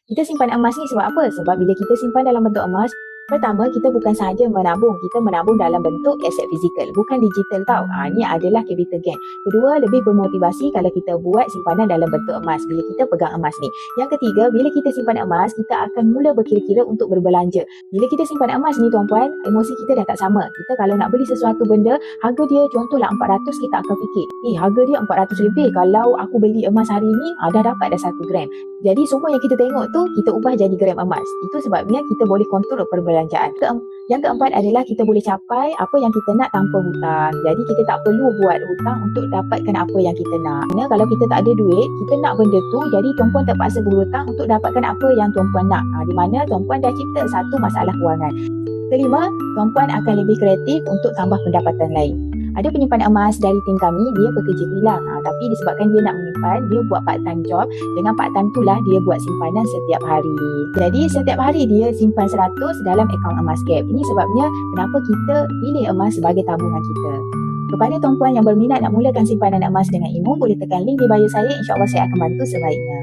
Kita simpan emas ni sebab apa? Sebab bila kita simpan dalam bentuk emas, pertama, kita bukan sahaja menabung, kita menabung dalam bentuk aset fizikal, bukan digital tau. Ini adalah capital gain. Kedua, lebih bermotivasi kalau kita buat simpanan dalam bentuk emas bila kita pegang emas ni. Yang ketiga, bila kita simpan emas, kita akan mula berkira-kira untuk berbelanja. Bila kita simpan emas ni tuan-puan, emosi kita dah tak sama. Kita kalau nak beli sesuatu benda, harga dia contohlah 400, kita akan fikir, harga dia 400 lebih, kalau aku beli emas hari ni, dah dapat dah 1 gram. Jadi semua yang kita tengok tu, kita ubah jadi gram emas. Itu sebabnya kita boleh kontrol perbelanjaan. Yang keempat adalah kita boleh capai apa yang kita nak tanpa hutang. Jadi kita tak perlu buat hutang untuk dapatkan apa yang kita nak. Karena kalau kita tak ada duit, kita nak benda tu, jadi tuan-puan terpaksa berhutang untuk dapatkan apa yang tuan-puan nak. Di mana tuan-puan dah cipta satu masalah kewangan. Kelima, tuan-puan akan lebih kreatif untuk tambah pendapatan lain. Ada penyimpan emas dari tim kami, dia bekerja kilang. Tapi disebabkan dia nak menyimpan, dia buat part time job. Dengan part time itulah dia buat simpanan setiap hari. Jadi setiap hari dia simpan 100 dalam akaun emas Gap. Ini sebabnya kenapa kita pilih emas sebagai tabungan kita. Kepada tuan-puan yang berminat nak mulakan simpanan emas dengan Imo, boleh tekan link di bio saya. InsyaAllah saya akan bantu sebaiknya.